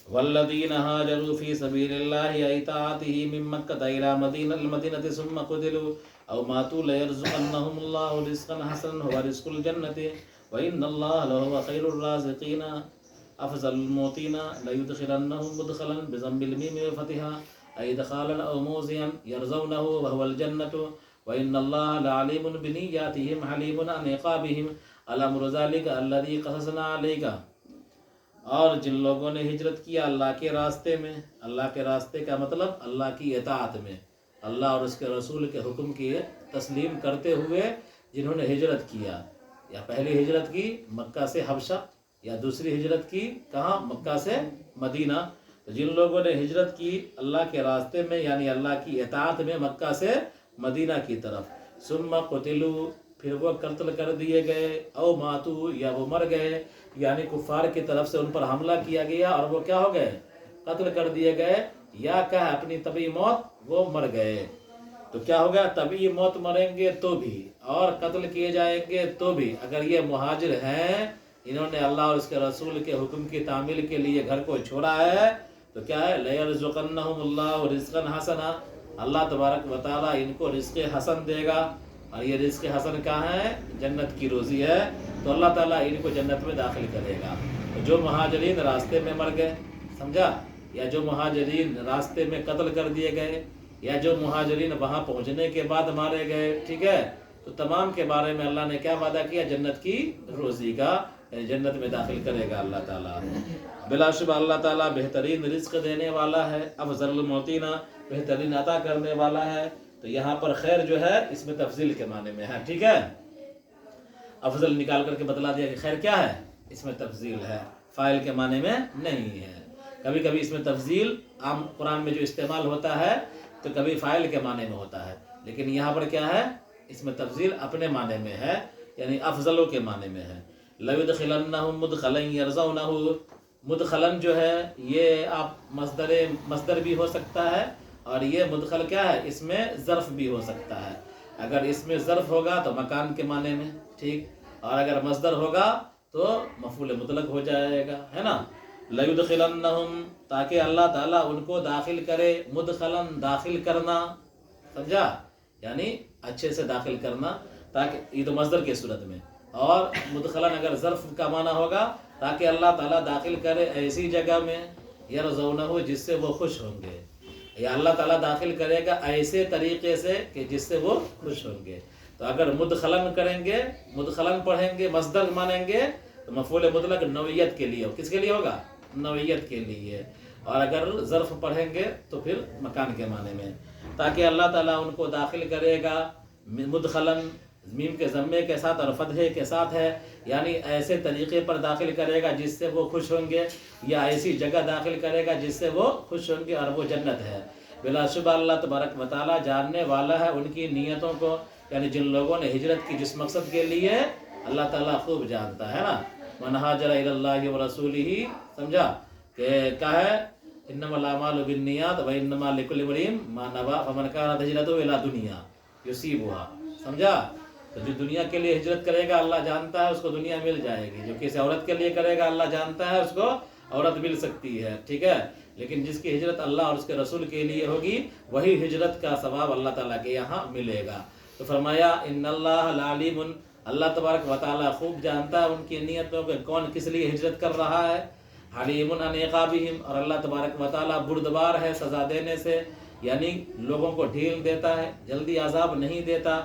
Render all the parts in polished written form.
والذین هاجروا فی سبیل اللہ اطاعته من مکۃ الی المدینۃ ثم قتلوا او ماتوا لیرزقنهم اللہ رزقا حسنا هو رزق الجنۃ وان اللہ لهو خیر الرازقین افضل الموتین لیدخلنهم مدخلا بضم المیم وفتحها ای ادخالا او موضعا یرزونه وهو الجنۃ وان اللہ لعلیم بنیاتهم حلیم عن عقابهم الامر ذلک الذی قصصنا علیک۔ اور جن لوگوں نے ہجرت کیا اللہ کے راستے میں، اللہ کے راستے کا مطلب اللہ کی اطاعت میں، اللہ اور اس کے رسول کے حکم کی تسلیم کرتے ہوئے جنہوں نے ہجرت کیا، یا پہلی ہجرت کی مکہ سے حبشہ، یا دوسری ہجرت کی کہاں مکہ سے مدینہ، تو جن لوگوں نے ہجرت کی اللہ کے راستے میں یعنی اللہ کی اطاعت میں مکہ سے مدینہ کی طرف، ثم قتلوا پھر وہ قتل کر دیے گئے، او ماتو یا وہ مر گئے، یعنی کفار کی طرف سے ان پر حملہ کیا گیا اور وہ کیا ہو گئے، قتل کر دیے گئے، یا کہ اپنی طبعی موت وہ مر گئے، تو کیا ہوگا، طبعی موت مریں گے تو بھی اور قتل کیے جائیں گے تو بھی، اگر یہ مہاجر ہیں انہوں نے اللہ اور اس کے رسول کے حکم کی تعمیل کے لیے گھر کو چھوڑا ہے، تو کیا ہے، لَيَرْزُقَنَّهُمُ اللَّهُ رِزْقًا حَسَنًا، اللہ تبارک و تعالیٰ ان کو رزق حسن دے گا، اور یہ رزق حسن کہاں ہے، جنت کی روزی ہے، تو اللہ تعالیٰ ان کو جنت میں داخل کرے گا۔ جو مہاجرین راستے میں مر گئے، سمجھا، یا جو مہاجرین راستے میں قتل کر دیے گئے، یا جو مہاجرین وہاں پہنچنے کے بعد مارے گئے، ٹھیک ہے، تو تمام کے بارے میں اللہ نے کیا وعدہ کیا، جنت کی روزی کا، یعنی جنت میں داخل کرے گا اللہ تعالیٰ۔ بلا شبہ اللہ تعالیٰ بہترین رزق دینے والا ہے، افضل المعطین بہترین عطا کرنے والا ہے، تو یہاں پر خیر جو ہے اس میں تفضیل کے معنی میں ہے، ٹھیک ہے، افضل نکال کر کے بتلا دیا کہ خیر کیا ہے، اس میں تفضیل ہے، فاعل کے معنی میں نہیں ہے۔ کبھی کبھی اس میں تفضیل عام قرآن میں جو استعمال ہوتا ہے تو کبھی فاعل کے معنی میں ہوتا ہے، لیکن یہاں پر کیا ہے، اس میں تفضیل اپنے معنی میں ہے، یعنی افضلوں کے معنی میں ہے۔ لَيُدْخِلَنَّهُمْ مُدْخَلًا يَرْزَوْنَهُ، مدخلن جو ہے یہ آپ مصدر بھی ہو سکتا ہے، اور یہ مدخل کیا ہے، اس میں ظرف بھی ہو سکتا ہے، اگر اس میں ظرف ہوگا تو مکان کے معنی میں، ٹھیک، اور اگر مصدر ہوگا تو مفعول مطلق ہو جائے گا، ہے نا، لَيُدْخِلَنَّهُمْ تاکہ اللہ تعالیٰ ان کو داخل کرے، مدخلن داخل کرنا، سمجھا، یعنی اچھے سے داخل کرنا، تاکہ یہ تو مصدر کی صورت میں، اور مدخلن اگر ظرف کا معنی ہوگا تاکہ اللہ تعالیٰ داخل کرے ایسی جگہ میں یرزونہ جس سے وہ خوش ہوں گے، یا اللہ تعالیٰ داخل کرے گا ایسے طریقے سے کہ جس سے وہ خوش ہوں گے، تو اگر مدخلن کریں گے، مدخلن پڑھیں گے، مصدر مانیں گے تو مفعول مطلق نوعیت کے لیے، کس کے لیے ہوگا، نوعیت کے لیے، اور اگر ظرف پڑھیں گے تو پھر مکان کے معنی میں، تاکہ اللہ تعالیٰ ان کو داخل کرے گا، مدخلن میم کے ضمے کے ساتھ اور فتحے کے ساتھ ہے، یعنی ایسے طریقے پر داخل کرے گا جس سے وہ خوش ہوں گے، یا ایسی جگہ داخل کرے گا جس سے وہ خوش ہوں گے، اور وہ جنت ہے۔ بلا شبہ اللہ تبارک و تعالیٰ جاننے والا ہے ان کی نیتوں کو، یعنی جن لوگوں نے ہجرت کی جس مقصد کے لیے، اللہ تعالیٰ خوب جانتا ہے نا، من ہاجر الی اللہ ورسولہ، سمجھا کہ کیا ہے، انما الاعمال بالنیات وانما لکل امرئ ما نوی فمن کانت ہجرتہ الی دنیا یصیبها، سمجھا، تو جو دنیا کے لیے ہجرت کرے گا اللہ جانتا ہے اس کو دنیا مل جائے گی، جو کسی عورت کے لیے کرے گا اللہ جانتا ہے اس کو عورت مل سکتی ہے، ٹھیک ہے، لیکن جس کی ہجرت اللہ اور اس کے رسول کے لیے ہوگی وہی ہجرت کا ثواب اللہ تعالیٰ کے یہاں ملے گا۔ تو فرمایا ان اللہ لعلیم، اللہ تبارک و تعالیٰ خوب جانتا ہے ان کی نیتوں کہ کون کس لیے ہجرت کر رہا ہے، حلیم عن عقابہم، اور اللہ تبارک و تعالیٰ بردبار ہے سزا دینے سے، یعنی لوگوں کو ڈھیل دیتا ہے، جلدی عذاب نہیں دیتا،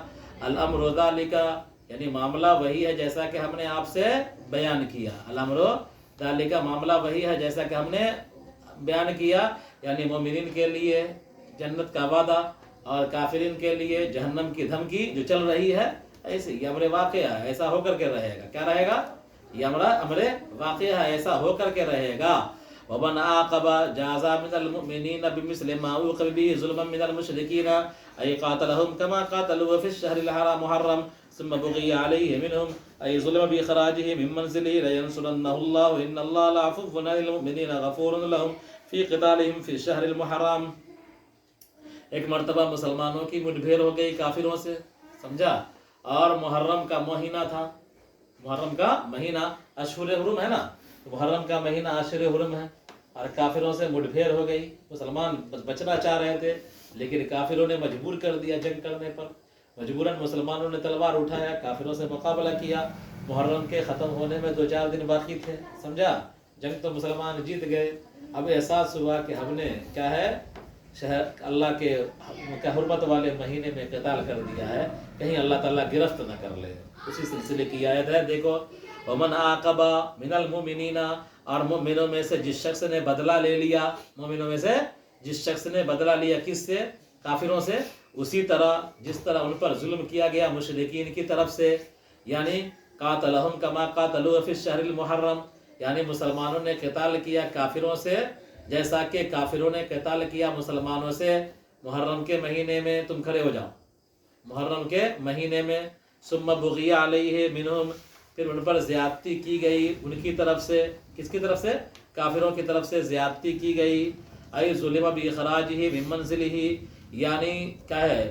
الامر ذالک، یعنی معاملہ وہی ہے جیسا کہ ہم نے آپ سے بیان کیا، الامر ذالک معاملہ وہی ہے جیسا کہ ہم نے بیان کیا، یعنی مومنین کے لیے جنت کا وعدہ اور کافرین کے لیے جہنم کی دھمکی جو چل رہی ہے، ایسے یہ امر واقعہ ہے، ایسا ہو کر کے رہے گا، کیا رہے گا، یہ امر واقعہ ہے، ایسا ہو کر کے رہے گا۔ ومن عاقب جاز من المؤمنین بمثل ما عوقب به ظلما من المشرکین ای قاتلهم كما قاتلوا في الشهر الحرام محرم ثم بغي عليه منهم ای ظلم باخراجه من منزله لينصرنه الله ان الله لعفو عن المؤمنین غفور لهم في قتالهم في الشهر المحرم۔ ایک مرتبہ مسلمانوں کی مٹبھیڑ ہو گئی کافروں سے، سمجھا، اور محرم کا مہینہ تھا، محرم کا مہینہ اشہر حرم ہے نا، محرم کا مہینہ اشہر حرم ہے، اور کافروں سے مٹبھیڑ ہو گئی. مسلمان بچنا چاہ رہے تھے لیکن کافروں نے مجبور کر دیا جنگ کرنے پر. مجبوراً مسلمانوں نے تلوار اٹھایا، کافروں سے مقابلہ کیا. محرم کے ختم ہونے میں 2-4 دن باقی تھے، سمجھا. جنگ تو مسلمان جیت گئے. اب احساس ہوا کہ ہم نے کیا ہے شہر اللہ کے حرمت والے مہینے میں قتال کر دیا ہے، کہیں اللہ تعالیٰ گرفت نہ کر لے. اسی سلسلے کی آیت ہے، دیکھو ومن عاقب من المؤمنین، اور مومنوں میں سے جس شخص نے بدلہ لے لیا، مومنوں میں سے جس شخص نے بدلہ لیا کس سے؟ کافروں سے. اسی طرح جس طرح ان پر ظلم کیا گیا مشرکین کی طرف سے، یعنی قاتلہم کما قاتلوا فی الشہر المحرم، یعنی مسلمانوں نے قتال کیا کافروں سے جیسا کہ کافروں نے قتال کیا مسلمانوں سے محرم کے مہینے میں. تم کھڑے ہو جاؤ. محرم کے مہینے میں. ثم بغی علیہ منہم، پھر ان پر زیادتی کی گئی ان کی طرف سے. کس کی طرف سے؟ کافروں کی طرف سے زیادتی کی گئی. ای ظلم باخراجہ من منزلہ، یعنی کیا ہے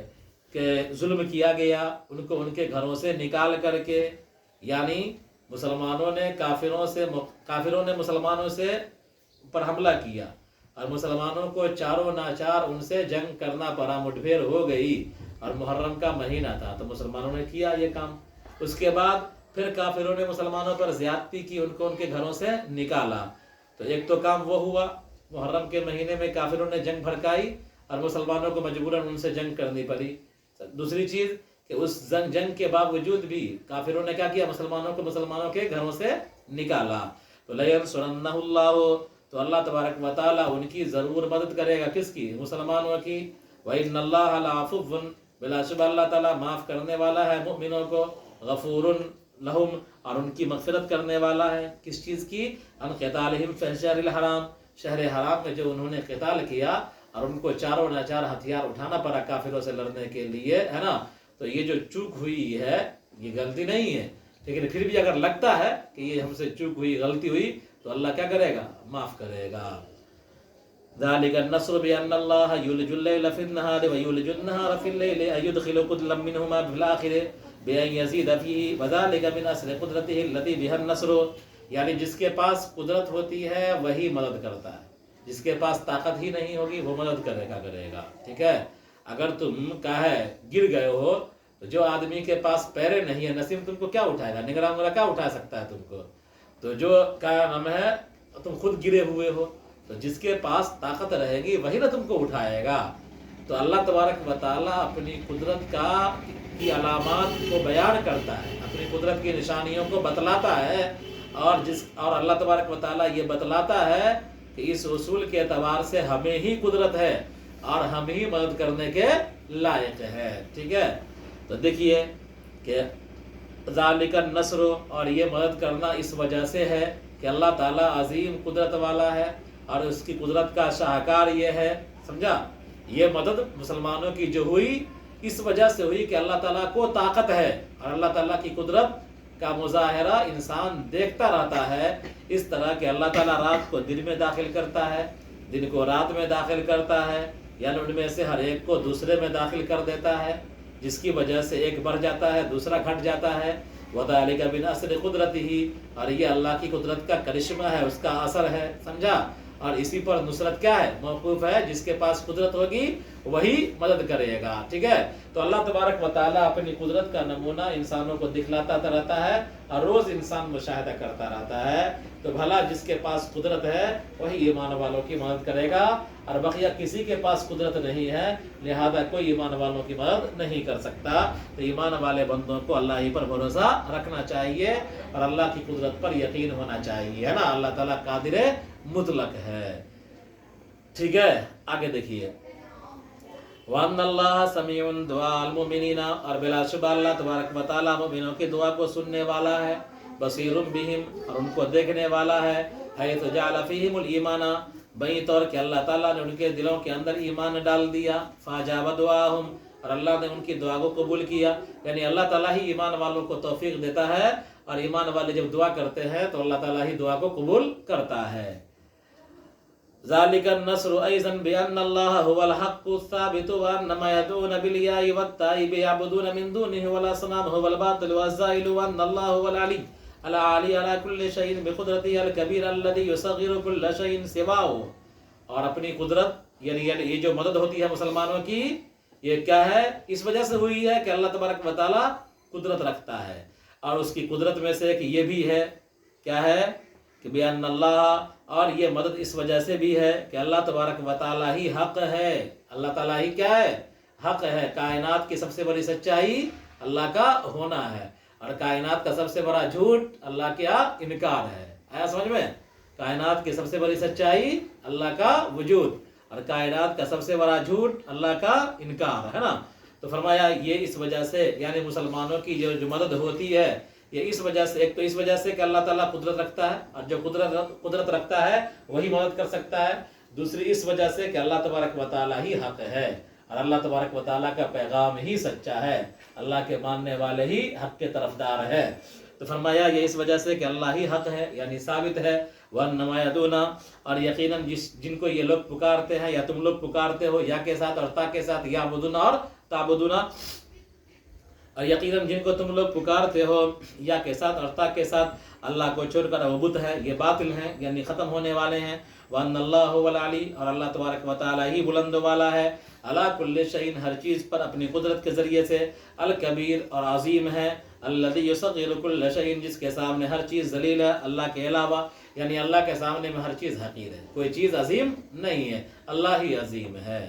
کہ ظلم کیا گیا ان کو ان کے گھروں سے نکال کر کے. یعنی مسلمانوں نے کافروں نے مسلمانوں سے پر حملہ کیا اور مسلمانوں کو چاروں ناچار ان سے جنگ کرنا پڑا، مٹبھیڑ ہو گئی. اور محرم کا مہینہ تھا تو مسلمانوں نے کیا یہ کام. اس کے بعد پھر کافروں نے مسلمانوں پر زیادتی کی، ان کو ان کے گھروں سے نکالا. تو ایک تو کام وہ ہوا، محرم کے مہینے میں کافروں نے جنگ بھڑکائی اور مسلمانوں کو مجبوراً ان سے جنگ کرنی پڑی. دوسری چیز کہ اس جنگ کے باوجود بھی کافروں نے کیا کیا؟ مسلمانوں کو مسلمانوں کے گھروں سے نکالا. تو لَيَنْصُرَنَّهُ اللَّهُ، تو اللہ تبارک و تعالیٰ ان کی ضرور مدد کرے گا. کس کی؟ مسلمانوں کی. وَإِنَّ اللَّهَ لَعَفُوٌّ، بلا شبہ اللہ تعالیٰ معاف کرنے والا ہے مؤمنوں کو. غفور لہم، اور ان کی مغفرت کرنے والا ہے. کس چیز کی؟ ان قتالہم فی الشہر الحرام، شہر حرام میں جو انہوں نے قتال کیا اور ان کو چاروں ناچار ہتھیار اٹھانا پڑا کافروں سے لڑنے کے لیے، ہے نا. تو یہ جو چوک ہوئی ہے یہ غلطی نہیں ہے، لیکن پھر بھی اگر لگتا ہے کہ یہ ہم سے چوک ہوئی، غلطی ہوئی، تو اللہ کیا کرے گا؟ معاف کرے گا. ذَلِكَ النَّصْرُ بِأَنَّ اللَّهَ يُولِجُ اللَّيْلَ فِي النَّهَارِ وَيُولِجُ النَّهَارَ فِي اللَّيْلِ أَيُدْخِلُ كُلًّا مِّنْهُمَا فِي الْآخِرِ بِأَن يَزِيدَ فِيهِ وَذَلِكَ مِنْ أَصْلِ قُدْرَتِهِ الَّتِي بِهَا النَّصْرُ، یعنی جس کے پاس قدرت ہوتی ہے وہی مدد کرتا ہے، جس کے پاس طاقت ہی نہیں ہوگی وہ مدد کرے گا. ٹھیک ہے. اگر تم کیا ہے گر گئے ہو تو جو آدمی کے پاس پیرے نہیں ہے نسیم تم کو کیا اٹھائے گا؟ نگراں وغیرہ کیا اٹھا سکتا ہے تم کو؟ تو جو کیا نام ہے تم خود گرے ہوئے ہو، تو جس کے پاس طاقت رہے گی وہی نہ تم کو اٹھائے گا. تو اللہ تبارک و تعالیٰ اپنی قدرت کی علامات کو بیان کرتا ہے، اپنی قدرت کی نشانیوں کو بتلاتا ہے، اور اللہ تبارک و تعالیٰ یہ بتلاتا ہے کہ اس اصول کے اعتبار سے ہمیں ہی قدرت ہے اور ہم ہی مدد کرنے کے لائق ہے. ٹھیک ہے. تو دیکھیے کہ ذالک النصر، اور یہ مدد کرنا اس وجہ سے ہے کہ اللہ تعالیٰ عظیم قدرت والا ہے اور اس کی قدرت کا شاہکار یہ ہے. سمجھا. یہ مدد مسلمانوں کی جو ہوئی اس وجہ سے ہوئی کہ اللہ تعالیٰ کو طاقت ہے اور اللہ تعالیٰ کی قدرت کا مظاہرہ انسان دیکھتا رہتا ہے. اس طرح کہ اللہ تعالیٰ رات کو دن میں داخل کرتا ہے، دن کو رات میں داخل کرتا ہے، یعنی ان میں سے ہر ایک کو دوسرے میں داخل کر دیتا ہے، جس کی وجہ سے ایک بڑھ جاتا ہے دوسرا گھٹ جاتا ہے. وَذَلِكَ مِنْ أَصْلِ قُدْرَتِهِ، اور یہ اللہ کی قدرت کا کرشمہ ہے، اس کا اثر ہے. سمجھا. اور اسی پر نصرت کیا ہے؟ موقوف ہے. جس کے پاس قدرت ہوگی وہی مدد کرے گا. ٹھیک ہے. تو اللہ تبارک و تعالیٰ اپنی قدرت کا نمونہ انسانوں کو دکھلاتا رہتا ہے اور روز انسان مشاہدہ کرتا رہتا ہے. تو بھلا جس کے پاس قدرت ہے وہی ایمان والوں کی مدد کرے گا، اور بقیہ کسی کے پاس قدرت نہیں ہے لہذا کوئی ایمان والوں کی مدد نہیں کر سکتا. تو ایمان والے بندوں کو اللہ ہی پر بھروسہ رکھنا چاہیے اور اللہ کی قدرت پر یقین ہونا چاہیے، ہے نا. اللہ تعالیٰ قادر مطلق ہے. ٹھیک ہے. آگے دیکھیے. وَأَنَّ اللَّهَ سَمِيعٌ دُعَاءَ الْمُؤْمِنِينَ، اور بلا شبہ اللہ تبارک و تعالیٰ مومنوں کی دعا کو سننے والا ہے. بصیر بہم، اور ان کو دیکھنے والا ہے. حیث جعل فیہم الایمان، بئی طور کہ اللہ تعالیٰ نے ان کے دلوں کے اندر ایمان ڈال دیا. فاجاب دعاہم، اور اللہ نے ان کی دعا کو قبول کیا. یعنی اللہ تعالیٰ ہی ایمان والوں کو توفیق دیتا ہے اور ایمان والے جب دعا کرتے ہیں تو اللہ تعالیٰ ہی دعا کو قبول کرتا ہے. ذالک النصر ایضا بان اللہ هو الحق الثابت وان ما يدعون بالیاء والتاء يعبدون من دونه والاصنام هو الباطل والزائل وان اللہ هو العلی العالی علی کل شیء بقدرتہ الکبیر الذی یصغر کل شیء سواہ. اور اپنی قدرت یعنی یہ جو مدد ہوتی ہے مسلمانوں کی یہ کیا ہے؟ اس وجہ سے ہوئی ہے کہ اللہ تبارک و تعالیٰ قدرت رکھتا ہے. اور اس کی قدرت میں سے کہ یہ بھی ہے کیا ہے کہ بیان اللہ، اور یہ مدد اس وجہ سے بھی ہے کہ اللہ تبارک و تعالیٰ ہی حق ہے. اللہ تعالیٰ ہی کیا ہے؟ حق ہے. کائنات کی سب سے بڑی سچائی اللہ کا ہونا ہے، اور کائنات کا سب سے بڑا جھوٹ اللہ کا انکار ہے. آیا سمجھ میں؟ کائنات کی سب سے بڑی سچائی اللہ کا وجود، اور کائنات کا سب سے بڑا جھوٹ اللہ کا انکار ہے نا. تو فرمایا یہ اس وجہ سے یعنی مسلمانوں کی جو مدد ہوتی ہے یہ اس وجہ سے، ایک تو اس وجہ سے کہ اللہ تعالیٰ قدرت رکھتا ہے، اور جو قدرت رکھتا ہے وہی مدد کر سکتا ہے. دوسری اس وجہ سے کہ اللہ تبارک و تعالیٰ ہی حق ہے، اور اللہ تبارک و تعالیٰ کا پیغام ہی سچا ہے، اللہ کے ماننے والے ہی حق کے طرفدار ہے. تو فرمایا یہ اس وجہ سے کہ اللہ ہی حق ہے یعنی ثابت ہے. وَأَنَّمَا يَدْعُونَ، اور یقیناً جن کو یہ لوگ پکارتے ہیں یا تم لوگ پکارتے ہو یا کے ساتھ اور تا کے ساتھ، یعبدون اور تعبدون، اور یقیناً جن کو تم لوگ پکارتے ہو یا کے ساتھ اور تا کے ساتھ اللہ کو چھوڑ کر وہ بت ہے، یہ باطل ہیں یعنی ختم ہونے والے ہیں. وَأَنَّ اللَّهُ هُوَ الْعَلِيُّ، اور اللہ تبارک و تعالیٰ ہی بلند والا ہے، عَلَىٰ كُلِّ شَيْءٍ، ہر چیز پر اپنی قدرت کے ذریعے سے، الکبیر اور عظیم ہے، الذی یصغر کل شیء، جس کے سامنے ہر چیز ذلیل ہے اللہ کے علاوہ، یعنی اللہ کے سامنے میں ہر چیز حقیر ہے، کوئی چیز عظیم نہیں ہے، اللہ ہی عظیم ہے.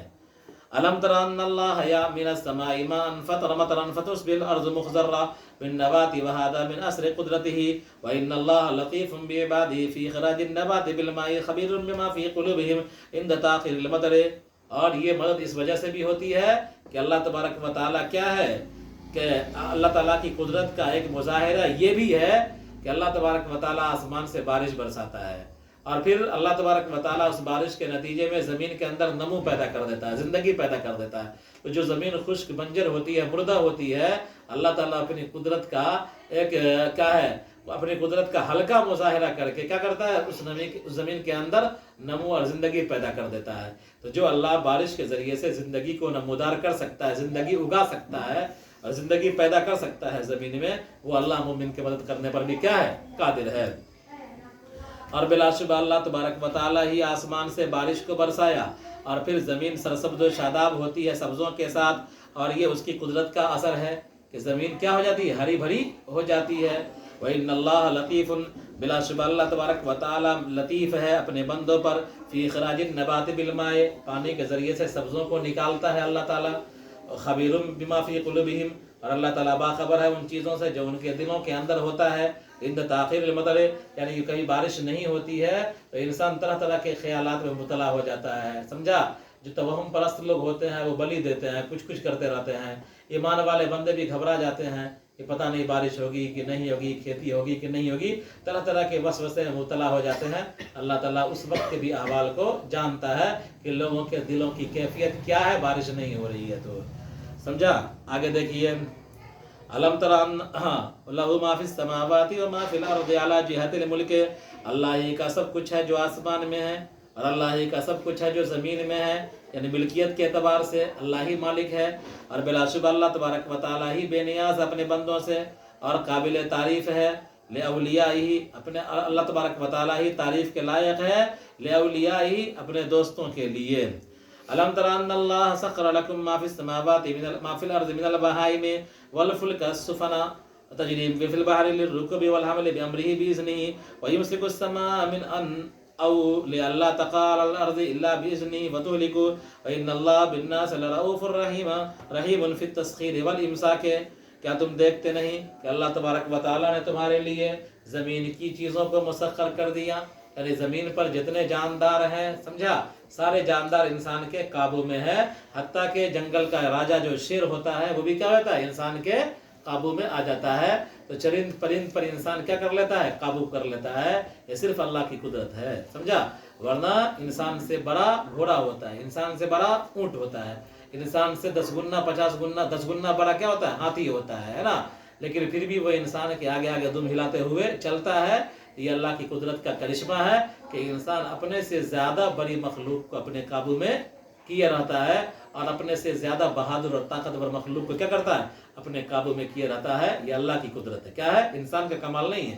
ألم تر أن الله يأتي من السماء ماء فطر مطرا فتصبح الأرض مخضرة بالنبات وهذا من أثر قدرته وإن الله لطيف بعباده في إخراج النبات بالماء خبير بما في قلوبهم عند تأخير المطر. اور یہ مدد اس وجہ سے بھی ہوتی ہے کہ اللہ تبارک و تعالیٰ کیا ہے کہ اللہ تعالیٰ کی قدرت کا ایک مظاہرہ یہ بھی ہے کہ اللہ تبارک و تعالیٰ آسمان سے بارش برساتا ہے، اور پھر اللہ تبارک و تعالیٰ اس بارش کے نتیجے میں زمین کے اندر نمو پیدا کر دیتا ہے، زندگی پیدا کر دیتا ہے. تو جو زمین خشک بنجر ہوتی ہے، مردہ ہوتی ہے، اللہ تعالیٰ اپنی قدرت کا ایک کیا ہے اپنی قدرت کا ہلکا مظاہرہ کر کے کیا کرتا ہے اس زمین کے اندر نمو اور زندگی پیدا کر دیتا ہے. تو جو اللہ بارش کے ذریعے سے زندگی کو نمودار کر سکتا ہے، زندگی اگا سکتا ہے اور زندگی پیدا کر سکتا ہے زمین میں، وہ اللہ مومن کی مدد کرنے پر بھی کیا ہے؟ قادر ہے. اور بلا شبہ اللہ تبارک و تعالیٰ ہی آسمان سے بارش کو برسایا، اور پھر زمین سرسبز و شاداب ہوتی ہے سبزوں کے ساتھ، اور یہ اس کی قدرت کا اثر ہے کہ زمین کیا ہو جاتی ہے؟ ہری بھری ہو جاتی ہے. وَإِنَّ اللَّهَ لَطِيفٌ، بلا شبہ اللہ تبارک و تعالیٰ لطیف ہے اپنے بندوں پر، فی اخراج النبات بالماء، پانی کے ذریعے سے سبزوں کو نکالتا ہے اللہ تعالیٰ، خبیر بما فی قلوبہم، اور اللہ تعالیٰ باخبر ہے ان چیزوں سے جو ان کے دلوں کے اندر ہوتا ہے. عند تاخیر المطر، یعنی کہیں بارش نہیں ہوتی ہے تو انسان طرح طرح کے خیالات میں مبتلا ہو جاتا ہے، سمجھا؟ جو توہم پرست لوگ ہوتے ہیں وہ بلی دیتے ہیں، کچھ کرتے رہتے ہیں. ایمان والے بندے بھی گھبرا جاتے ہیں کہ پتہ نہیں بارش ہوگی کہ نہیں ہوگی، کھیتی ہوگی کہ نہیں ہوگی، طرح طرح کے وسوسے میں مبتلا ہو جاتے ہیں. اللہ تعالیٰ اس وقت کے بھی احوال کو جانتا ہے کہ لوگوں کے دلوں کی کیفیت کیا ہے، بارش نہیں ہو رہی ہے تو، سمجھا؟ آگے دیکھیے، علم تران لہو ما فی السماوات و ما فی الارض علی جہت الملک، اللہ ہی کا سب کچھ ہے جو آسمان میں ہے، اور اللہ ہی کا سب کچھ ہے جو زمین میں ہے، یعنی ملکیت کے اعتبار سے اللہ ہی مالک ہے. اور بلا شبہ اللہ تبارک و تعالیٰ ہی بے نیاز اپنے بندوں سے اور قابل تعریف ہے. لأولیائہ، اپنے اللہ تبارک و تعالیٰ ہی تعریف کے لائق ہے، لأولیائہ اپنے دوستوں کے لیے. ألم تر أن الله سخر لكم ما في السماوات ما في الأرض من البهائم والفلك السفن تجري في البحر للركوب والحمل بأمره بإذنه ويمسك السماء من أن أو لئلا تقع على الأرض إلا بإذنه فتهلك وإن الله بالناس لرؤوف رحيم في التسخير والإمساك. کیا تم دیکھتے نہیں کہ اللہ تبارک و تعالیٰ نے تمہارے لیے زمین کی چیزوں کو مسخر کر دیا، یعنی زمین پر جتنے جاندار ہیں، سمجھا، سارے جاندار انسان کے قابو میں ہے، حتیٰ کہ جنگل کا راجہ جو شیر ہوتا ہے وہ بھی کیا ہوتا ہے؟ انسان کے قابو میں آ جاتا ہے. تو چرند پرند پر انسان کیا کر لیتا ہے؟ قابو کر لیتا ہے. یہ صرف اللہ کی قدرت ہے، سمجھا؟ ورنہ انسان سے بڑا گھوڑا ہوتا ہے، انسان سے بڑا اونٹ ہوتا ہے، انسان سے 10 گنا 50 گنا 10 گنا بڑا کیا ہوتا ہے؟ ہاتھی ہوتا ہے نا. لیکن پھر بھی وہ انسان کے آگے آگے دم ہلاتے ہوئے چلتا ہے. یہ اللہ کی قدرت کا کرشمہ ہے کہ انسان اپنے سے زیادہ بڑی مخلوق کو اپنے قابو میں کیے رہتا ہے، اور اپنے سے زیادہ بہادر اور طاقتور مخلوق کو کیا کرتا ہے؟ اپنے قابو میں کیے رہتا ہے. یہ اللہ کی قدرت ہے. کیا ہے؟ انسان کا کمال نہیں ہے،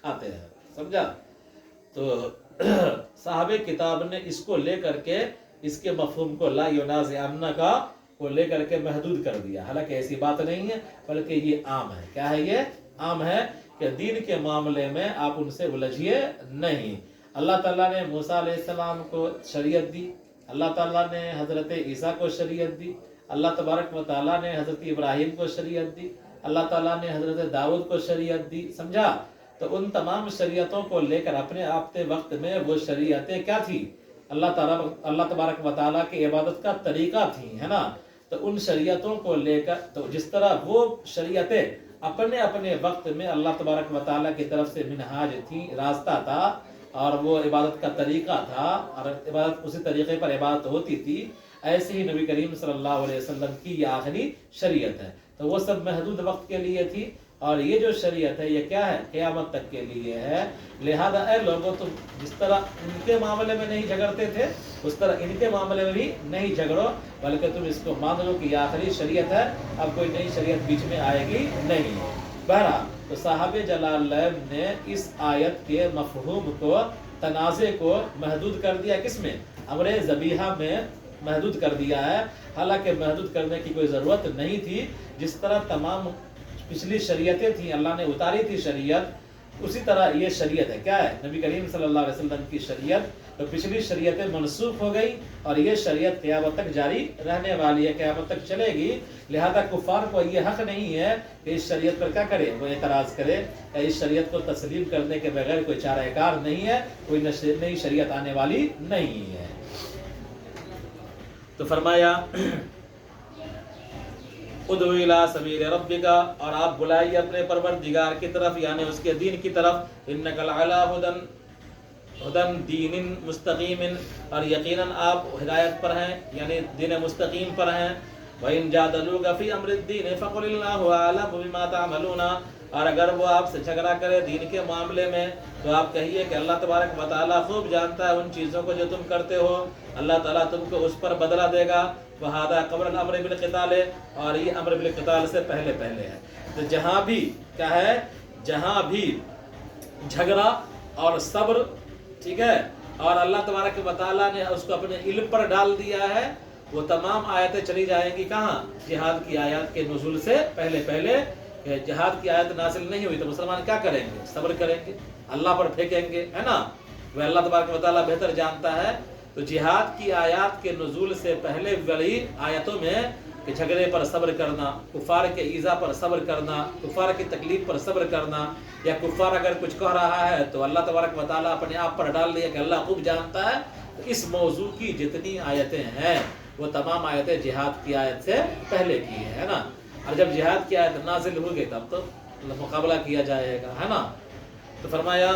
کھاتے ہیں. سمجھا؟ تو صاحب کتاب نے اس کو لے کر کے اس کے مفہوم کو لا ینازعنہ کا کو لے کر کے محدود کر دیا. حالانکہ ایسی بات نہیں ہے، بلکہ یہ عام ہے. کیا ہے؟ یہ عام ہے کہ دین کے معاملے میں آپ ان سے الجھیے نہیں. اللہ تعالیٰ نے موسیٰ علیہ السلام کو شریعت دی، اللہ تعالیٰ نے حضرت عیسیٰ کو شریعت دی، اللہ تبارک و تعالیٰ نے حضرت ابراہیم کو شریعت دی، اللہ تعالیٰ نے حضرت داؤد کو شریعت دی. سمجھا؟ تو ان تمام شریعتوں کو لے کر اپنے آپ وقت میں وہ شریعتیں کیا تھی؟ اللہ تبارک و تعالیٰ کی عبادت کا طریقہ تھی، ہے نا. تو ان شریعتوں کو لے کر تو جس طرح وہ شریعتیں اپنے اپنے وقت میں اللہ تبارک و تعالیٰ کی طرف سے منہاج تھی، راستہ تھا، اور وہ عبادت کا طریقہ تھا، اور عبادت اسی طریقے پر عبادت ہوتی تھی، ایسے ہی نبی کریم صلی اللہ علیہ وسلم کی یہ آخری شریعت ہے. تو وہ سب محدود وقت کے لیے تھی، اور یہ جو شریعت ہے یہ کیا ہے؟ قیامت تک کے لیے ہے. لہذا اے لوگوں، تم جس طرح ان کے معاملے میں نہیں جھگڑتے تھے اس طرح ان کے معاملے میں بھی نہیں جھگڑو، بلکہ تم اس کو مان لو کہ یہ آخری شریعت ہے، اب کوئی نئی شریعت بیچ میں آئے گی نہیں. بہرحال تو صاحب جلالین نے اس آیت کے مفہوم کو، تنازع کو محدود کر دیا. کس میں؟ امر ذبیحہ میں محدود کر دیا ہے. حالانکہ محدود کرنے کی کوئی ضرورت نہیں تھی. جس طرح تمام پچھلی شریعتیں تھیں، اللہ نے اتاری تھی شریعت، اسی طرح یہ شریعت ہے. کیا ہے؟ نبی کریم صلی اللہ علیہ وسلم کی شریعت. تو پچھلی شریعتیں منسوخ ہو گئی اور یہ شریعت قیامت تک جاری رہنے والی ہے، قیامت تک چلے گی. لہذا کفار کو یہ حق نہیں ہے کہ اس شریعت پر کیا کرے؟ وہ اعتراض کرے. اس شریعت کو تسلیم کرنے کے بغیر کوئی چارہ کار نہیں ہے، کوئی نئی شریعت آنے والی نہیں ہے. تو فرمایا ادعو الی سبیل ربک، اور آپ بلائیے اپنے پروردگار کی طرف، یعنی اس کے دین کی طرف. انک لعلی ہدن دین مستقیم، اور یقیناً آپ ہدایت پر ہیں، یعنی دین مستقیم پر ہیں. وَإِن جَادَلُوكَ فِي أَمْرِ الدِّينِ فَقُلِ اللَّهُ أَعْلَمُ بِمَا تَعْمَلُونَ، اور اگر وہ آپ سے جھگڑا کرے دین کے معاملے میں تو آپ کہیے کہ اللہ تبارک و تعالیٰ خوب جانتا ہے ان چیزوں کو جو تم کرتے ہو، اللہ تعالیٰ تم کو اس پر بدلہ دے گا. وَهَذَا قَبْلَ الْأَمْرِ بِالْقِتَالِ، اور یہ امر بالقتال سے پہلے ہے. تو جہاں بھی کیا ہے؟ جہاں بھی جھگڑا اور صبر، ٹھیک ہے، اور اللہ تبارک و تعالیٰ نے اس کو اپنے علم پر ڈال دیا ہے، وہ تمام آیتیں چلی جائیں گی کہاں؟ جہاد کی آیات کے نزول سے پہلے. کہ جہاد کی آیت نازل نہیں ہوئی تو مسلمان کیا کریں گے؟ صبر کریں گے، اللہ پر پھینکیں گے، ہے نا. وہ اللہ تبارک و تعالیٰ بہتر جانتا ہے. تو جہاد کی آیات کے نزول سے پہلے والی آیتوں میں کہ جھگڑے پر صبر کرنا، کفار کے ایذا پر صبر کرنا، کفار کی تکلیف پر صبر کرنا، یا کفار اگر کچھ کہہ رہا ہے تو اللہ تبارک و تعالیٰ اپنے آپ پر ڈال دیا کہ اللہ خوب جانتا ہے. تو اس موضوع کی جتنی آیتیں ہیں وہ تمام آیتیں جہاد کی آیت سے پہلے کی ہے نا. اور جب جہاد کی آیت نازل ہو گئی تب تو مقابلہ کیا جائے گا، ہے نا. تو فرمایا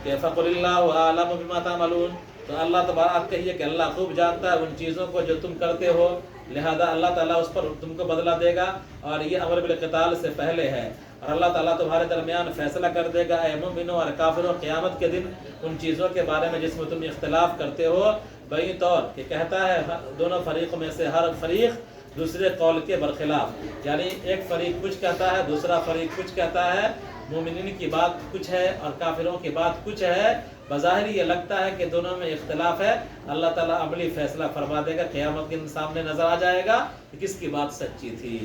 کہ فَقُلِ اللَّهُ أَعْلَمُ بِمَا تَعْمَلُونَ، تو اللہ تبارک آپ کہیے کہ اللہ خوب جانتا ہے ان چیزوں کو جو تم کرتے ہو، لہذا اللہ تعالیٰ اس پر تم کو بدلہ دے گا. اور یہ امر بالقتال سے پہلے ہے، اور اللہ تعالیٰ تمہارے درمیان فیصلہ کر دے گا اے مومنوں اور کافروں قیامت کے دن ان چیزوں کے بارے میں جس میں تم اختلاف کرتے ہو، بئی طور کہ کہتا ہے دونوں فریق میں سے ہر فریق دوسرے قول کے برخلاف. یعنی ایک فریق کچھ کہتا ہے، دوسرا فریق کچھ کہتا ہے. مومنین کی بات کچھ ہے اور کافروں کی بات کچھ ہے. بظاہر یہ لگتا ہے کہ دونوں میں اختلاف ہے. اللہ تعالیٰ عملی فیصلہ فرما دے گا، قیامت کے دن سامنے نظر آ جائے گا کہ کس کی بات سچی تھی.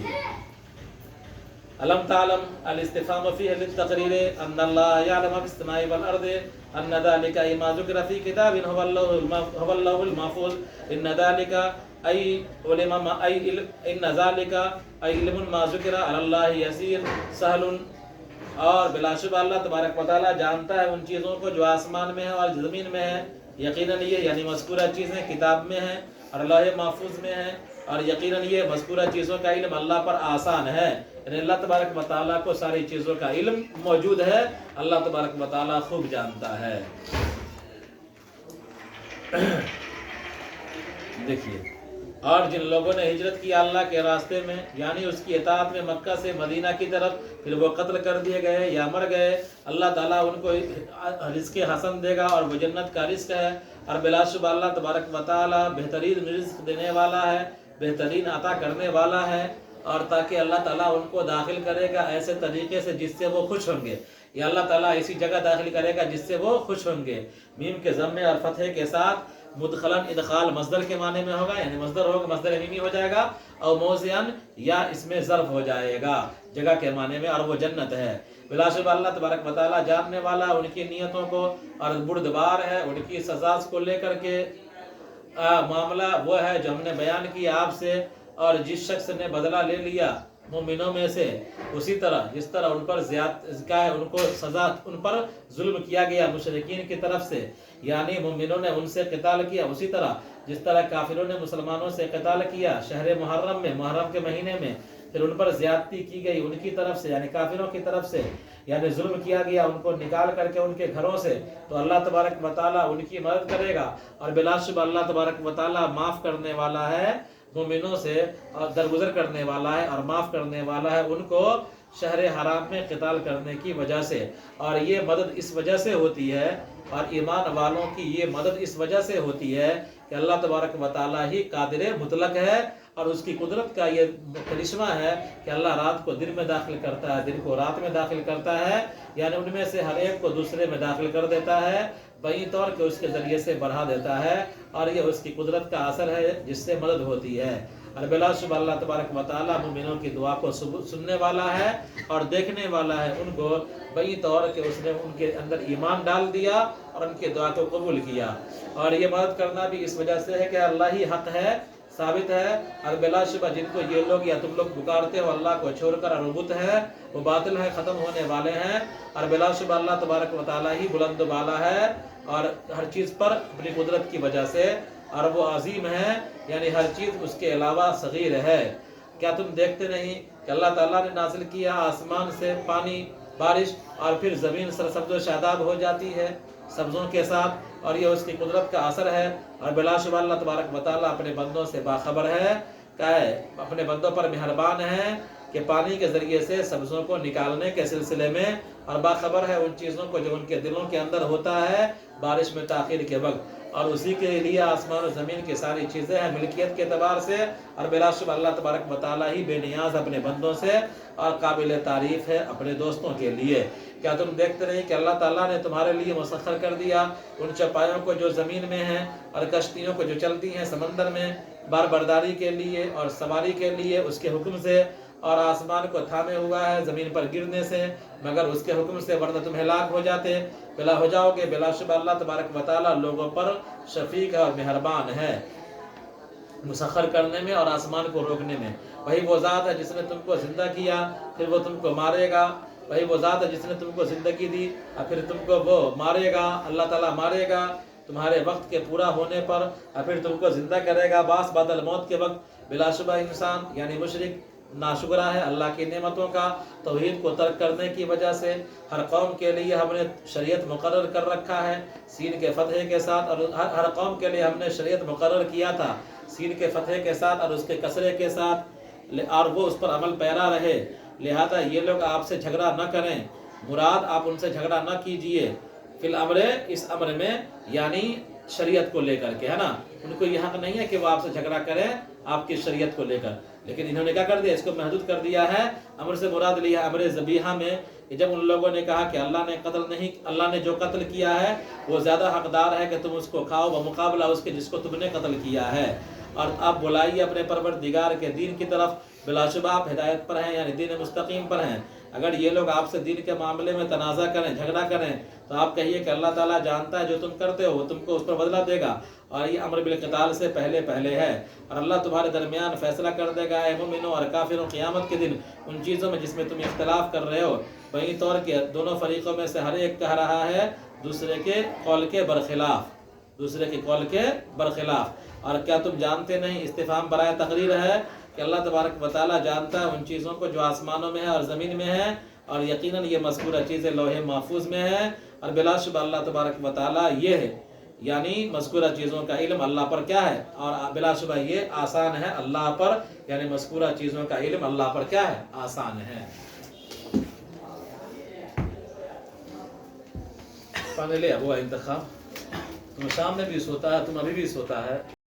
علم تعلم الاستفهام فيه للتقرير ان الله يعلم في السماء والارض ان ذلك ما ذكر في كتاب هو الله المحفوظ. ان ذلك اي علم ما اي ان ذلك اي علم ما ذكر على الله يسير سهل، اور بلا شبہ اللہ تبارک و تعالیٰ جانتا ہے ان چیزوں کو جو آسمان میں ہے اور زمین میں ہے. یقیناً یہ یعنی مذکورہ چیزیں کتاب میں ہیں اور لوح محفوظ میں ہیں، اور یقیناً یہ مذکورہ چیزوں کا علم اللہ پر آسان ہے. یعنی اللہ تبارک و تعالیٰ کو ساری چیزوں کا علم موجود ہے، اللہ تبارک و تعالیٰ خوب جانتا ہے. دیکھیے، اور جن لوگوں نے ہجرت کی اللہ کے راستے میں یعنی اس کی اطاعت میں مکہ سے مدینہ کی طرف، پھر وہ قتل کر دیے گئے یا مر گئے، اللہ تعالیٰ ان کو رزق حسن دے گا اور وہ جنت کا رزق ہے. اور بلا شبہ اللہ تبارک و تعالیٰ بہترین رزق دینے والا ہے، بہترین عطا کرنے والا ہے. اور تاکہ اللہ تعالیٰ ان کو داخل کرے گا ایسے طریقے سے جس سے وہ خوش ہوں گے، یا اللہ تعالیٰ ایسی جگہ داخل کرے گا جس سے وہ خوش ہوں گے۔ میم کے ضمے اور فتح کے ساتھ مدخلاً ادخال مصدر کے معنی میں ہوگا، یعنی مصدر ہوگا، مصدر میمی ہو جائے گا، اور موضعاً یا اس میں ظرف ہو جائے گا جگہ کے معنی میں، اور وہ جنت ہے۔ بلا شبہ اللہ تبارک و تعالیٰ جاننے والا ان کی نیتوں کو، اور بردبار ہے ان کی سزا کو لے کر کے۔ معاملہ وہ ہے جو ہم نے بیان کیا آپ سے، اور جس شخص نے بدلہ لے لیا مومنوں میں سے، اسی طرح جس طرح ان پر کیا ہے، ان کو سزا، ان پر ظلم کیا گیا مشرکین کی طرف سے، یعنی مومنوں نے ان سے قتال کیا، اسی طرح جس طرح کافروں نے مسلمانوں سے قتال کیا شہر محرم میں، محرم کے مہینے میں، پھر ان پر زیادتی کی گئی ان کی طرف سے، یعنی کافروں کی طرف سے، یعنی ظلم کیا گیا ان کو نکال کر کے ان کے گھروں سے، تو اللہ تبارک و تعالیٰ ان کی مدد کرے گا، اور بلا شبہ اللہ تبارک و تعالیٰ معاف کرنے والا ہے مومنوں سے، اور درگزر کرنے والا ہے اور معاف کرنے والا ہے ان کو شہر حرام میں قتال کرنے کی وجہ سے۔ اور یہ مدد اس وجہ سے ہوتی ہے، اور ایمان والوں کی یہ مدد اس وجہ سے ہوتی ہے کہ اللہ تبارک و تعالیٰ ہی قادر مطلق ہے، اور اس کی قدرت کا یہ کرشمہ ہے کہ اللہ رات کو دن میں داخل کرتا ہے، دن کو رات میں داخل کرتا ہے، یعنی ان میں سے ہر ایک کو دوسرے میں داخل کر دیتا ہے، بئی طور کہ اس کے ذریعے سے بڑھا دیتا ہے، اور یہ اس کی قدرت کا اثر ہے جس سے مدد ہوتی ہے۔ اور بلا شبہ اللہ تبارک و تعالیٰ مومنوں کی دعا کو سننے والا ہے اور دیکھنے والا ہے ان کو، بئی طور کہ اس نے ان کے اندر ایمان ڈال دیا اور ان کی دعا کو قبول کیا۔ اور یہ مدد کرنا بھی اس وجہ سے ہے کہ اللہ ہی حق ہے، ثابت ہے، اور بلا شبہ جن کو یہ لوگ یا تم لوگ پکارتے ہو اللہ کو چھوڑ کر، اور بت ہے، وہ باطل ہے، ختم ہونے والے ہیں، اور بلا شبہ اللہ تبارک و تعالیٰ ہی بلند و بالا ہے، اور ہر چیز پر اپنی قدرت کی وجہ سے، اور وہ عظیم ہے، یعنی ہر چیز اس کے علاوہ صغیر ہے۔ کیا تم دیکھتے نہیں کہ اللہ تعالیٰ نے نازل کیا آسمان سے پانی، بارش، اور پھر زمین سرسبز و شاداب ہو جاتی ہے سبزوں کے ساتھ، اور یہ اس کی قدرت کا اثر ہے، اور بلا شبہ اللہ تبارک و تعالیٰ اپنے بندوں سے باخبر ہے، کیا ہے، اپنے بندوں پر مہربان ہے کہ پانی کے ذریعے سے سبزوں کو نکالنے کے سلسلے میں، اور باخبر ہے ان چیزوں کو جو ان کے دلوں کے اندر ہوتا ہے بارش میں تاخیر کے وقت، اور اسی کے لیے آسمان و زمین کی ساری چیزیں ہیں ملکیت کے اعتبار سے، اور بلا شبہ اللہ تبارک و تعالیٰ ہی بے نیاز اپنے بندوں سے، اور قابل تعریف ہے اپنے دوستوں کے لیے۔ کیا تم دیکھتے نہیں کہ اللہ تعالیٰ نے تمہارے لیے مسخر کر دیا ان چپایوں کو جو زمین میں ہیں، اور کشتیوں کو جو چلتی ہیں سمندر میں، بار برداری کے لیے اور سواری کے لیے اس کے حکم سے، اور آسمان کو تھامے ہوا ہے زمین پر گرنے سے مگر اس کے حکم سے، ورنہ تم ہلاک ہو جاتے، بلا ہو جاؤ گے۔ بلا شبہ اللہ تبارک و تعالیٰ لوگوں پر شفیق ہے اور مہربان ہے، مسخر کرنے میں اور آسمان کو روکنے میں۔ وہی وہ ذات ہے جس نے تم کو زندہ کیا پھر وہ تم کو مارے گا، وہی وہ ذات ہے جس نے تم کو زندگی دی اور پھر تم کو وہ مارے گا، اللہ تعالیٰ مارے گا تمہارے وقت کے پورا ہونے پر، اور پھر تم کو زندہ کرے گا باس بعد الموت کے وقت۔ بلا شبہ انسان یعنی مشرک ناشکرہ ہے اللہ کی نعمتوں کا، توحید کو ترک کرنے کی وجہ سے۔ ہر قوم کے لیے ہم نے شریعت مقرر کر رکھا ہے سین کے فتح کے ساتھ، اور ہر قوم کے لیے ہم نے شریعت مقرر کیا تھا سین کے فتح کے ساتھ اور اس کے کسرے کے ساتھ، اور وہ اس پر عمل پیرا رہے، لہذا یہ لوگ آپ سے جھگڑا نہ کریں، مراد آپ ان سے جھگڑا نہ کیجئے، فی الامر، اس امر میں، یعنی شریعت کو لے کر کے، ہے نا، ان کو یہ حق نہیں ہے کہ وہ آپ سے جھگڑا کریں آپ کی شریعت کو لے کر، لیکن انہوں نے کیا کر دیا، اس کو محدود کر دیا ہے۔ امر سے مراد لیا امر ذبیحہ میں، جب ان لوگوں نے کہا کہ اللہ نے قتل نہیں، اللہ نے جو قتل کیا ہے وہ زیادہ حقدار ہے کہ تم اس کو کھاؤ بمقابلہ اس کے جس کو تم نے قتل کیا ہے، اور آپ بلائیے اپنے پروردگار کے دین کی طرف، بلا شبہ آپ ہدایت پر ہیں، یعنی دین مستقیم پر ہیں۔ اگر یہ لوگ آپ سے دین کے معاملے میں تنازع کریں، جھگڑا کریں، تو آپ کہیے کہ اللہ تعالیٰ جانتا ہے جو تم کرتے ہو وہ تم کو اس پر بدلہ دے گا، اور یہ امر بالقتال سے پہلے ہے، اور اللہ تمہارے درمیان فیصلہ کر دے گا اے مومنوں اور کافروں قیامت کے دن ان چیزوں میں جس میں تم اختلاف کر رہے ہو، وہیں طور کے دونوں فریقوں میں سے ہر ایک کہہ رہا ہے دوسرے کے قول کے برخلاف، اور کیا تم جانتے نہیں، استفہام برائے تقریر ہے کہ اللہ تبارک و تعالیٰ جانتا ہے ان چیزوں کو جو آسمانوں میں ہے اور زمین میں ہے، اور یقیناً یہ مذکورہ چیزیں لوح محفوظ میں ہے، اور بلا شبہ اللہ تبارک و تعالیٰ یہ ہے، یعنی مذکورہ چیزوں کا علم اللہ پر کیا ہے، اور بلا شبہ یہ آسان ہے اللہ پر، یعنی مذکورہ چیزوں کا علم اللہ پر کیا ہے، آسان ہے۔ پانے لے ابو انتخاب، تم شام میں بھی سوتا ہے، تم ابھی بھی سوتا ہے۔